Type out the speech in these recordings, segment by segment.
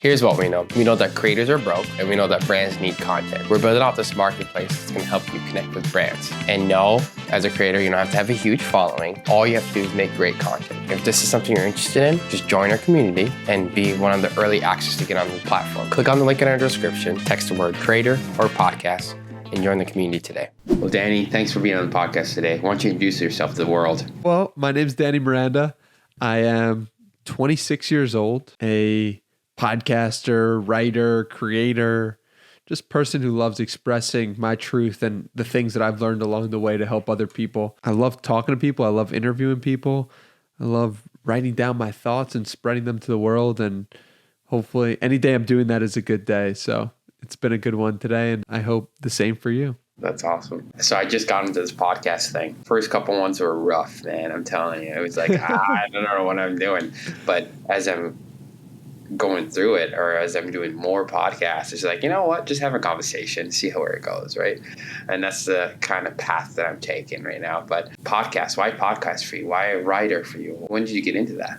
Here's what we know. We know that creators are broke, and we know that brands need content. We're building out this marketplace that's going to help you connect with brands. And no, as a creator, you don't have to have a huge following. All you have to do is make great content. If this is something you're interested in, just join our community and be one of the early access to get on the platform. Click on the link in our description, text the word creator or podcast, and join the community today. Well, Danny, thanks for being on the podcast today. Why don't you introduce yourself to the world? Well, my name's Danny Miranda. I am 26 years old, a podcaster, writer, creator, just person who loves expressing my truth and the things that I've learned along the way to help other people. I love talking to people. I love interviewing people. I love writing down my thoughts and spreading them to the world. And hopefully any day I'm doing that is a good day. So it's been a good one today, and I hope the same for you. That's awesome. So I just got into this podcast thing. First couple ones were rough, man. I'm telling you. It was like, I don't know what I'm doing. But as I'm going through it, or as I'm doing more podcasts, it's like, you know what? Just have a conversation, see where it goes, right? And that's the kind of path that I'm taking right now. But podcast, why podcast for you? Why a writer for you? When did you get into that?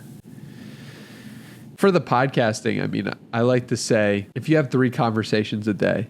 For the podcasting, I mean, I like to say, if you have 3 conversations a day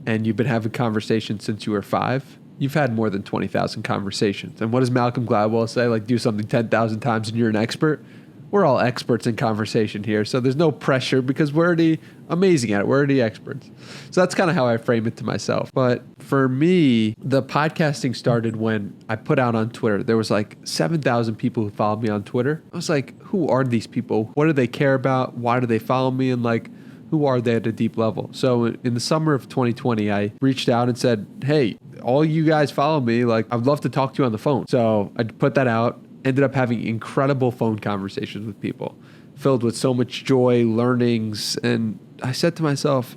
and you've been having conversations since you were 5, you've had more than 20,000 conversations. And what does Malcolm Gladwell say? Like, do something 10,000 times and you're an expert. We're all experts in conversation here, so there's no pressure because we're already amazing at it. We're already experts. So that's kind of how I frame it to myself. But for me, the podcasting started when I put out on Twitter. There was like 7,000 people who followed me on Twitter. I was like, who are these people? What do they care about? Why do they follow me? And like, who are they at a deep level? So in the summer of 2020, I reached out and said, hey, all you guys follow me. Like, I'd love to talk to you on the phone. So I put that out. Ended up having incredible phone conversations with people filled with so much joy, learnings. And I said to myself,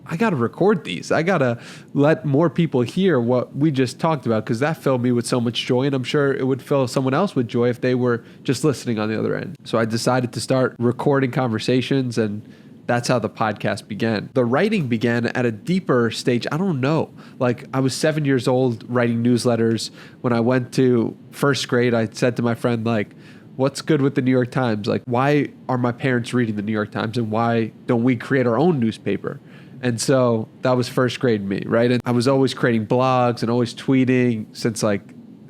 I got to record these. I got to let more people hear what we just talked about, because that filled me with so much joy. And I'm sure it would fill someone else with joy if they were just listening on the other end. So I decided to start recording conversations, and that's how the podcast began. The writing began at a deeper stage. I don't know. Like, I was 7 years old writing newsletters. When I went to first grade, I said to my friend, like, what's good with the New York Times? Like, why are my parents reading the New York Times, and why don't we create our own newspaper? And so that was first grade me, right? And I was always creating blogs and always tweeting since like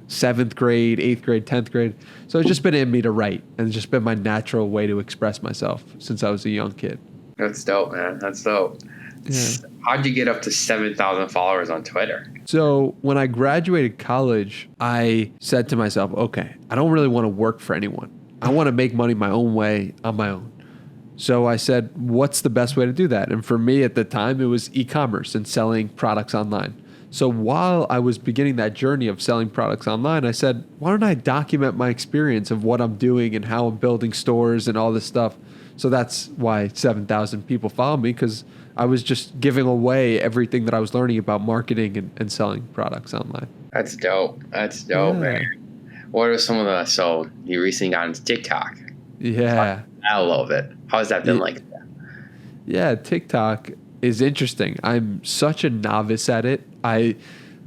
7th grade, 8th grade, 10th grade. So it's just been in me to write, and it's just been my natural way to express myself since I was a young kid. That's dope, man. That's dope. Yeah. How'd you get up to 7,000 followers on Twitter? So when I graduated college, I said to myself, okay, I don't really want to work for anyone. I want to make money my own way on my own. So I said, what's the best way to do that? And for me at the time, it was e-commerce and selling products online. So while I was beginning that journey of selling products online, I said, why don't I document my experience of what I'm doing and how I'm building stores and all this stuff? So that's why 7,000 people follow me, because I was just giving away everything that I was learning about marketing and selling products online. That's dope. That's dope, man. What are some of the, so you recently got into TikTok. Yeah. I love it. How's that been like? Yeah, TikTok is interesting. I'm such a novice at it. I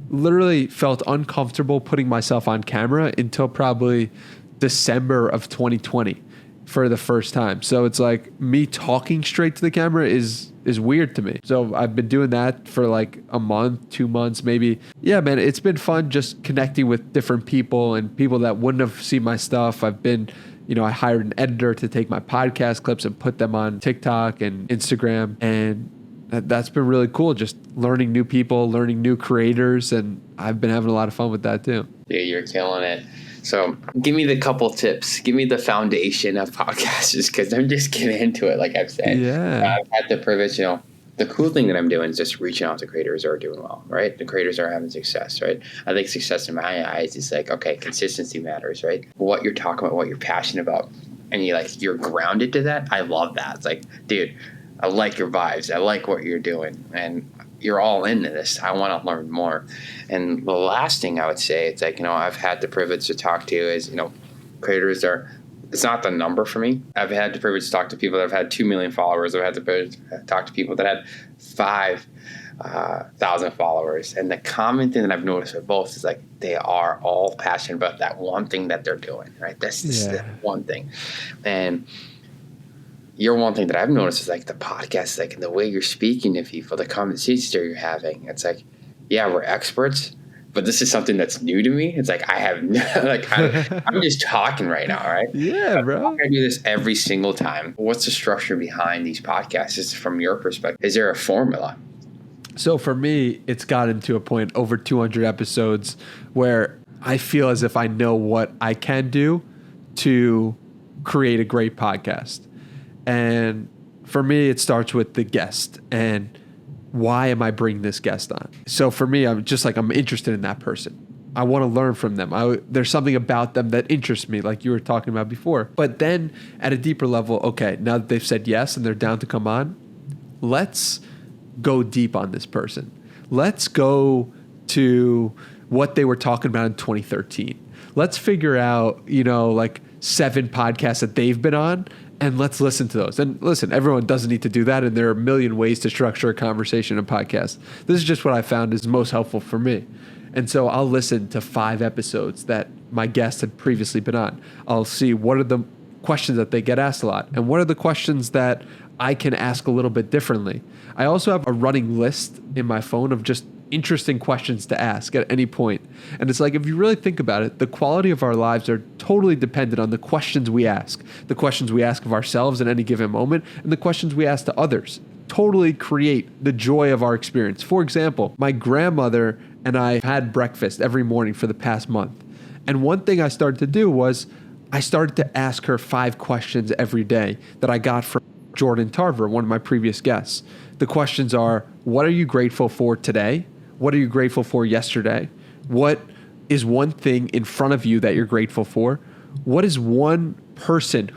literally felt uncomfortable putting myself on camera until probably December of 2020. For the first time. So it's like me talking straight to the camera is weird to me. So I've been doing that for like a month, 2 months, maybe. Yeah, man, it's been fun just connecting with different people and people that wouldn't have seen my stuff. I've been, I hired an editor to take my podcast clips and put them on TikTok and Instagram. And that's been really cool. Just learning new people, learning new creators. And I've been having a lot of fun with that too. Yeah, you're killing it. So give me the couple tips. Give me the foundation of podcasters, because I'm just getting into it, like I've said. Yeah. I've had the privilege, the cool thing that I'm doing is just reaching out to creators who are doing well, right? The creators are having success, right? I think success in my eyes is like, okay, consistency matters, right? What you're talking about, what you're passionate about, and you're grounded to that. I love that. It's like, dude, I like your vibes. I like what you're doing. And you're all into this. I want to learn more. And the last thing I would say, it's like, I've had the privilege to talk to is, creators it's not the number for me. I've had the privilege to talk to people that have had 2 million followers. I've had the privilege to talk to people that had 5,000 followers. And the common thing that I've noticed with both is like, they are all passionate about that one thing that they're doing, right? That's the one thing. And you're one thing that I've noticed is like the podcast, like the way you're speaking to people, the conversations that you're having. It's like, yeah, we're experts, but this is something that's new to me. It's like I have I'm just talking right now, right? Yeah, bro. I do this every single time. What's the structure behind these podcasts? Is from your perspective? Is there a formula? So for me, it's gotten to a point over 200 episodes where I feel as if I know what I can do to create a great podcast. And for me, it starts with the guest and why am I bringing this guest on? So for me, I'm interested in that person. I want to learn from them. There's something about them that interests me, like you were talking about before. But then at a deeper level, okay, now that they've said yes and they're down to come on, let's go deep on this person. Let's go to what they were talking about in 2013. Let's figure out, 7 podcasts that they've been on, and let's listen to those. And listen, everyone doesn't need to do that, and there are a million ways to structure a conversation in a podcast. This is just what I found is most helpful for me. And so I'll listen to 5 episodes that my guests had previously been on. I'll see what are the questions that they get asked a lot, and what are the questions that I can ask a little bit differently. I also have a running list in my phone of just interesting questions to ask at any point. And it's like, if you really think about it, the quality of our lives are totally dependent on the questions we ask of ourselves in any given moment, and the questions we ask to others totally create the joy of our experience. For example, my grandmother and I had breakfast every morning for the past month. And one thing I started to do was I started to ask her 5 questions every day that I got from Jordan Tarver, one of my previous guests. The questions are, what are you grateful for today? What are you grateful for yesterday? What is one thing in front of you that you're grateful for? Who is one person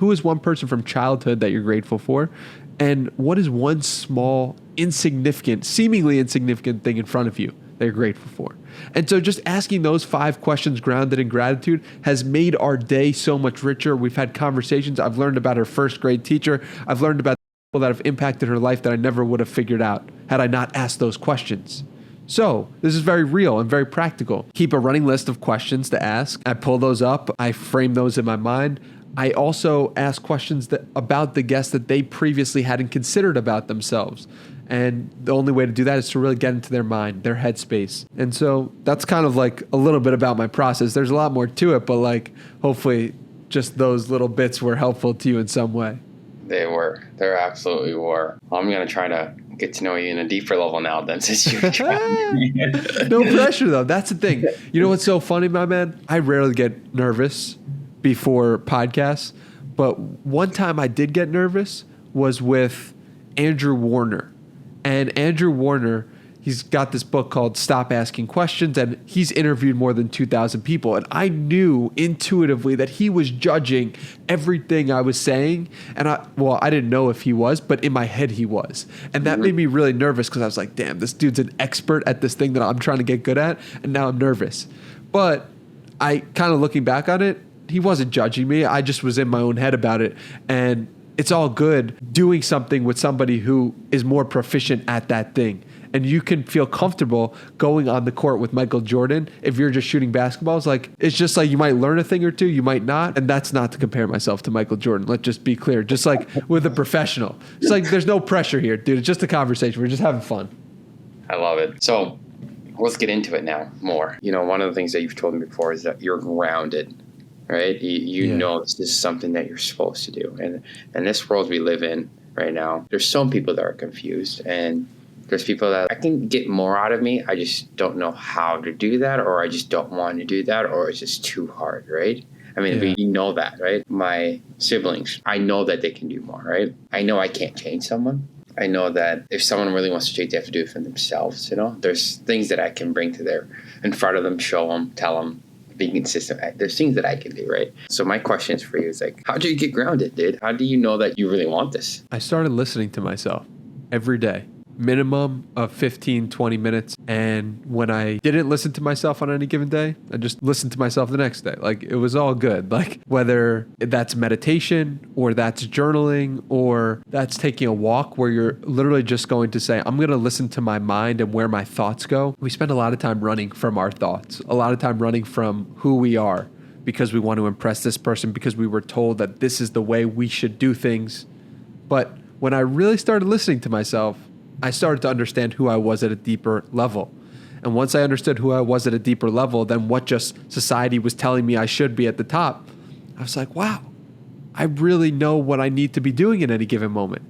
from childhood that you're grateful for? And what is one small, seemingly insignificant thing in front of you that you're grateful for? And so just asking those 5 questions grounded in gratitude has made our day so much richer. We've had conversations. I've learned about her first grade teacher. I've learned about people that have impacted her life that I never would have figured out had I not asked those questions. So this is very real and very practical. Keep a running list of questions to ask. I pull those up. I frame those in my mind. I also ask questions about the guests that they previously hadn't considered about themselves. And the only way to do that is to really get into their mind, their headspace. And so that's kind of like a little bit about my process. There's a lot more to it, but like hopefully just those little bits were helpful to you in some way. They were. They absolutely were. I'm going to try to get to know you in a deeper level now then, since you're trying. No pressure though. That's the thing. You know what's so funny, my man? I rarely get nervous before podcasts, but one time I did get nervous was with Andrew Warner. And Andrew Warner, he's got this book called Stop Asking Questions, and he's interviewed more than 2,000 people. And I knew intuitively that he was judging everything I was saying. And I didn't know if he was, but in my head he was. And that made me really nervous because I was like, damn, this dude's an expert at this thing that I'm trying to get good at. And now I'm nervous. But I kind of looking back on it, he wasn't judging me. I just was in my own head about it. And it's all good doing something with somebody who is more proficient at that thing. And you can feel comfortable going on the court with Michael Jordan if you're just shooting basketballs. Like, it's just like you might learn a thing or two, you might not. And that's not to compare myself to Michael Jordan. Let's just be clear. Just like with a professional. It's like there's no pressure here, dude. It's just a conversation. We're just having fun. I love it. So let's get into it now more. One of the things that you've told me before is that you're grounded. Right? You know this is something that you're supposed to do. And in this world we live in right now, there's some people that are confused, and there's people that I can get more out of me. I just don't know how to do that, or I just don't want to do that, or it's just too hard, right? I mean, we know that, right? My siblings, I know that they can do more, right? I know I can't change someone. I know that if someone really wants to change, they have to do it for themselves, There's things that I can bring to in front of them, show them, tell them, being consistent. There's things that I can do, right? So my questions for you is like, how do you get grounded, dude? How do you know that you really want this? I started listening to myself every day, minimum of 15, 20 minutes. And when I didn't listen to myself on any given day, I just listened to myself the next day. Like, it was all good. Like, whether that's meditation or that's journaling or that's taking a walk where you're literally just going to say, I'm going to listen to my mind and where my thoughts go. We spend a lot of time running from our thoughts, a lot of time running from who we are because we want to impress this person, because we were told that this is the way we should do things. But when I really started listening to myself, I started to understand who I was at a deeper level. And once I understood who I was at a deeper level than what just society was telling me I should be at the top, I was like, wow, I really know what I need to be doing in any given moment.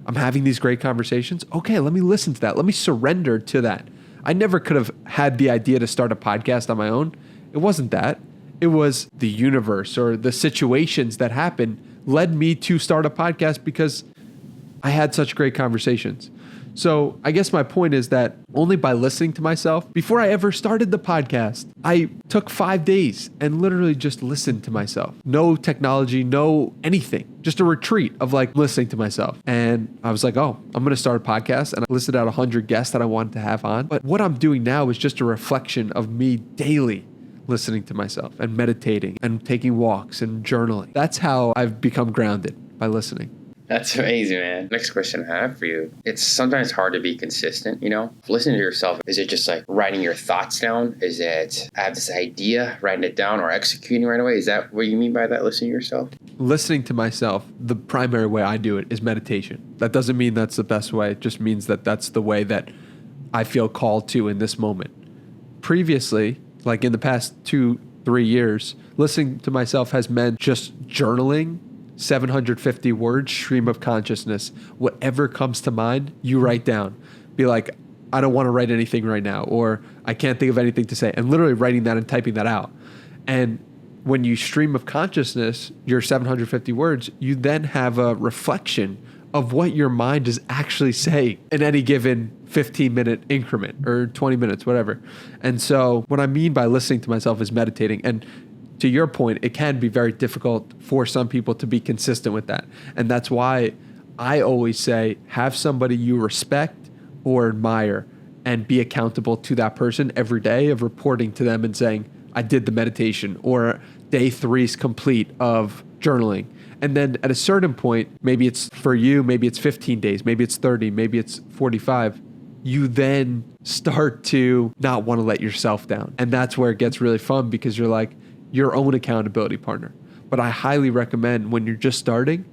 I'm having these great conversations. Okay, let me listen to that. Let me surrender to that. I never could have had the idea to start a podcast on my own. It wasn't that. It was the universe or the situations that happened led me to start a podcast because I had such great conversations. So I guess my point is that only by listening to myself, before I ever started the podcast, I took 5 days and literally just listened to myself. No technology, no anything, just a retreat of like listening to myself. And I was like, oh, I'm going to start a podcast. And I listed out 100 guests that I wanted to have on. But what I'm doing now is just a reflection of me daily listening to myself and meditating and taking walks and journaling. That's how I've become grounded, by listening. That's amazing, man. Next question I have for you. It's sometimes hard to be consistent, you know? Listening to yourself, is it just like writing your thoughts down? Is it, I have this idea, writing it down or executing right away? Is that what you mean by that, listening to yourself? Listening to myself, the primary way I do it is meditation. That doesn't mean that's the best way. It just means that that's the way that I feel called to in this moment. Previously, like in the past 2-3 years, listening to myself has meant just journaling 750 words, stream of consciousness. Whatever comes to mind, you write down. Be like, I don't want to write anything right now, or I can't think of anything to say. And literally writing that and typing that out. And when you stream of consciousness, your 750 words, you then have a reflection of what your mind is actually saying in any given 15-minute increment or 20 minutes, whatever. And so what I mean by listening to myself is meditating. And to your point, it can be very difficult for some people to be consistent with that. And that's why I always say, have somebody you respect or admire and be accountable to that person every day of reporting to them and saying, I did the meditation, or day 3 is complete of journaling. And then at a certain point, maybe it's for you, maybe it's 15 days, maybe it's 30, maybe it's 45. You then start to not want to let yourself down. And that's where it gets really fun because you're like, your own accountability partner. But I highly recommend when you're just starting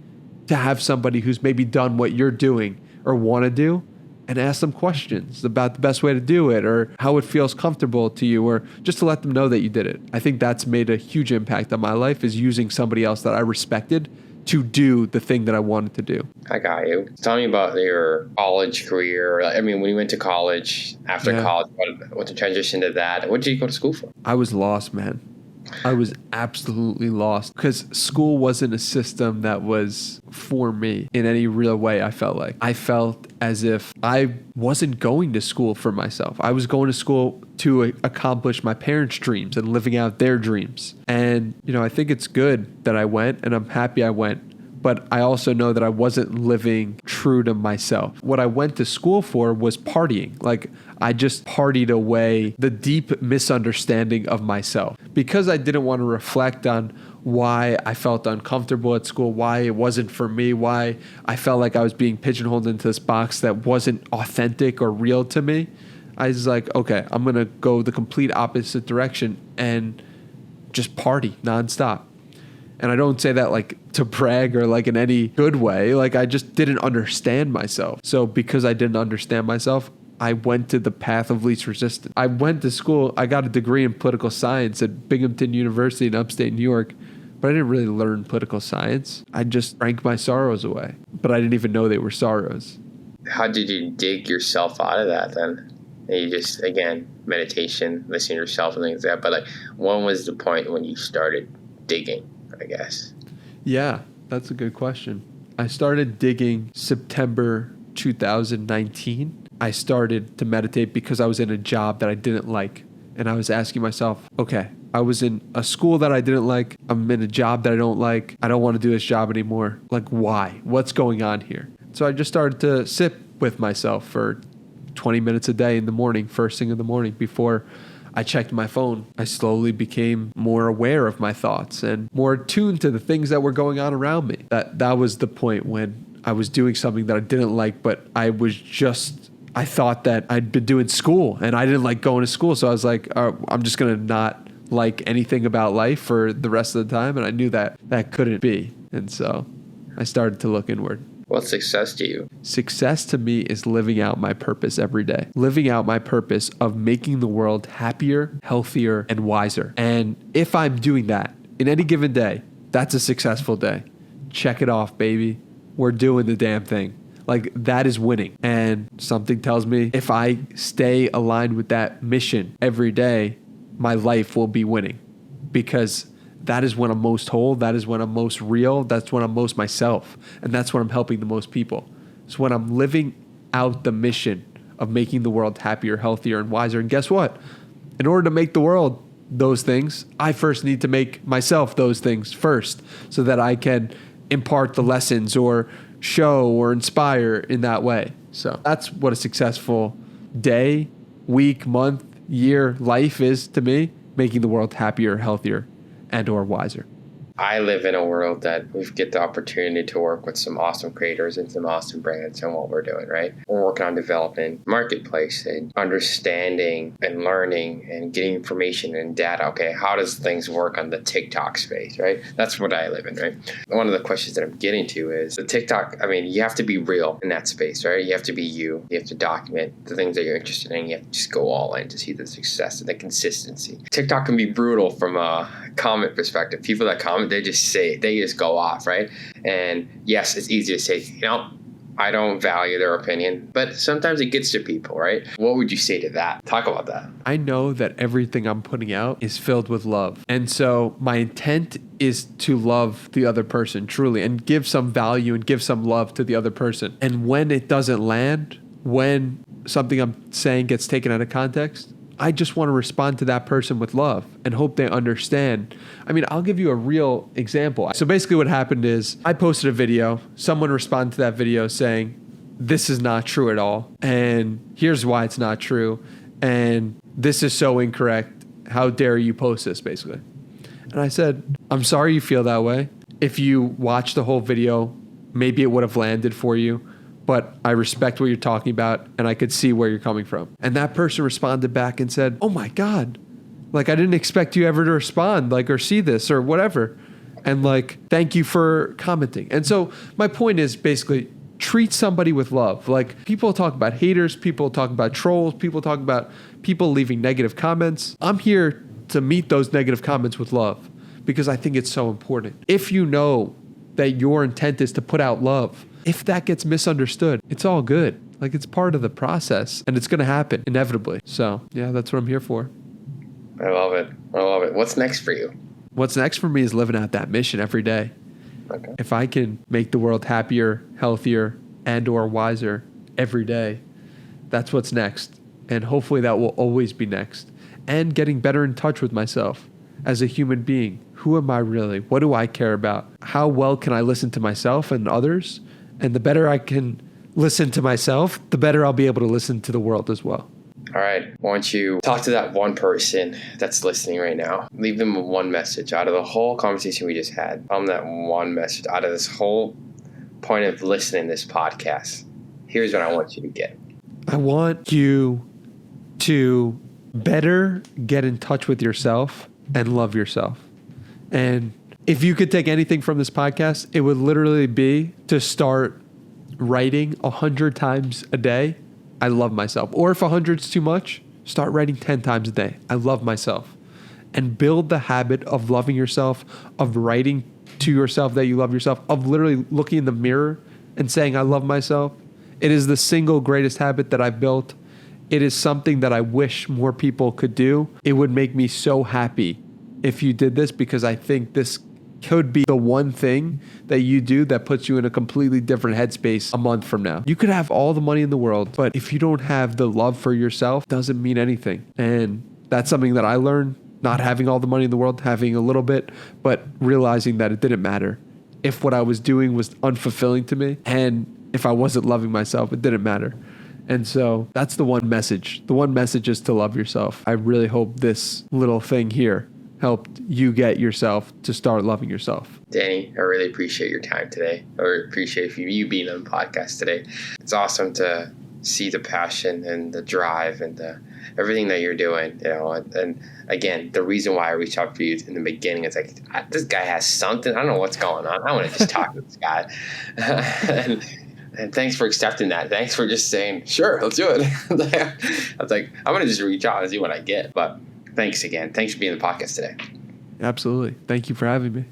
to have somebody who's maybe done what you're doing or want to do and ask them questions about the best way to do it or how it feels comfortable to you or just to let them know that you did it. I think that's made a huge impact on my life is using somebody else that I respected to do the thing that I wanted to do. I got you. Tell me about your college career. I mean, when you went to college, after college, what the transition to that? What did you go to school for? I was lost, man. I was absolutely lost because school wasn't a system that was for me in any real way. I felt as if I wasn't going to school for myself. I was going to school to accomplish my parents' dreams and living out their dreams. And, you know, I think it's good that I went and I'm happy I went. But I also know that I wasn't living true to myself. What I went to school for was partying. Like I just partied away the deep misunderstanding of myself because I didn't want to reflect on why I felt uncomfortable at school, why it wasn't for me, why I felt like I was being pigeonholed into this box that wasn't authentic or real to me. I was like, okay, I'm going to go the complete opposite direction and just party nonstop. And I don't say that like to brag or like in any good way. Like I just didn't understand myself. So because I didn't understand myself, I went to the path of least resistance. I went to school. I got a degree in political science at Binghamton University in upstate New York, but I didn't really learn political science. I just drank my sorrows away, but I didn't even know they were sorrows. How did you dig yourself out of that then? And you just, again, meditation, listening to yourself and things like that. But like, when was the point when you started digging, I guess? Yeah, that's a good question. I started digging September 2019. I started to meditate because I was in a job that I didn't like. And I was asking myself, okay, I was in a school that I didn't like. I'm in a job that I don't like. I don't want to do this job anymore. Like, why? What's going on here? So I just started to sit with myself for 20 minutes a day in the morning, first thing in the morning before I checked my phone. I slowly became more aware of my thoughts and more attuned to the things that were going on around me. That was the point when I was doing something that I didn't like, but I thought that I'd been doing school and I didn't like going to school. So I was like, I'm just going to not like anything about life for the rest of the time. And I knew that couldn't be. And so I started to look inward. What's success to you? Success to me is living out my purpose every day. Living out my purpose of making the world happier, healthier, and wiser. And if I'm doing that in any given day, that's a successful day. Check it off, baby. We're doing the damn thing. Like, that is winning. And something tells me if I stay aligned with that mission every day, my life will be winning, because that is when I'm most whole. That is when I'm most real. That's when I'm most myself. And that's when I'm helping the most people. It's when I'm living out the mission of making the world happier, healthier, and wiser. And guess what? In order to make the world those things, I first need to make myself those things first, so that I can impart the lessons or show or inspire in that way. So that's what a successful day, week, month, year, life is to me: making the world happier, healthier, and or wiser. I live in a world that we get the opportunity to work with some awesome creators and some awesome brands in what we're doing, right? We're working on developing marketplace and understanding and learning and getting information and data. Okay, how does things work on the TikTok space, right? That's what I live in, right? One of the questions that I'm getting to is the TikTok. I mean, you have to be real in that space, right? You have to be you. You have to document the things that you're interested in. You have to just go all in to see the success and the consistency. TikTok can be brutal from a comment perspective. People that comment, they just say it. They just go off, right? And yes, it's easy to say, I don't value their opinion, but sometimes it gets to people, right? What would you say to that? Talk about that. I know that everything I'm putting out is filled with love. And so my intent is to love the other person truly and give some value and give some love to the other person. And when it doesn't land, when something I'm saying gets taken out of context, I just want to respond to that person with love and hope they understand. I mean, I'll give you a real example. So basically what happened is I posted a video. Someone responded to that video saying, this is not true at all. And here's why it's not true. And this is so incorrect. How dare you post this, basically. And I said, I'm sorry you feel that way. If you watch the whole video, maybe it would have landed for you. But I respect what you're talking about, and I could see where you're coming from. And that person responded back and said, oh my God, like, I didn't expect you ever to respond, like, or see this or whatever. And like, thank you for commenting. And so my point is basically treat somebody with love. Like, people talk about haters, people talk about trolls, people talk about people leaving negative comments. I'm here to meet those negative comments with love, because I think it's so important. If you know that your intent is to put out love, if that gets misunderstood, it's all good. Like, it's part of the process, and it's going to happen inevitably. So yeah, that's what I'm here for. I love it. I love it. What's next for you? What's next for me is living out that mission every day. Okay. If I can make the world happier, healthier, and or wiser every day, that's what's next. And hopefully that will always be next. And getting better in touch with myself as a human being. Who am I really? What do I care about? How well can I listen to myself and others? And the better I can listen to myself, the better I'll be able to listen to the world as well. All right. Why don't you talk to that one person that's listening right now? Leave them with one message out of the whole conversation we just had. Tell them that one message out of this whole point of listening to this podcast. Here's what I want you to get. I want you to better get in touch with yourself and love yourself. And if you could take anything from this podcast, it would literally be to start writing 100 times a day, I love myself. Or if 100's too much, start writing 10 times a day, I love myself. And build the habit of loving yourself, of writing to yourself that you love yourself, of literally looking in the mirror and saying, I love myself. It is the single greatest habit that I've built. It is something that I wish more people could do. It would make me so happy if you did this, because I think this could be the one thing that you do that puts you in a completely different headspace a month from now. You could have all the money in the world, but if you don't have the love for yourself, it doesn't mean anything. And that's something that I learned, not having all the money in the world, having a little bit, but realizing that it didn't matter. If what I was doing was unfulfilling to me, and if I wasn't loving myself, it didn't matter. And so that's the one message. The one message is to love yourself. I really hope this little thing here helped you get yourself to start loving yourself. Danny, I really appreciate your time today. I really appreciate you being on the podcast today. It's awesome to see the passion and the drive and everything that you're doing, and again, the reason why I reached out for you in the beginning is like, this guy has something. I don't know what's going on. I want to just talk to this guy. and thanks for accepting that. Thanks for just saying, sure, let's do it. I was like, I'm going to just reach out and see what I get. But thanks again. Thanks for being on the podcast today. Absolutely. Thank you for having me.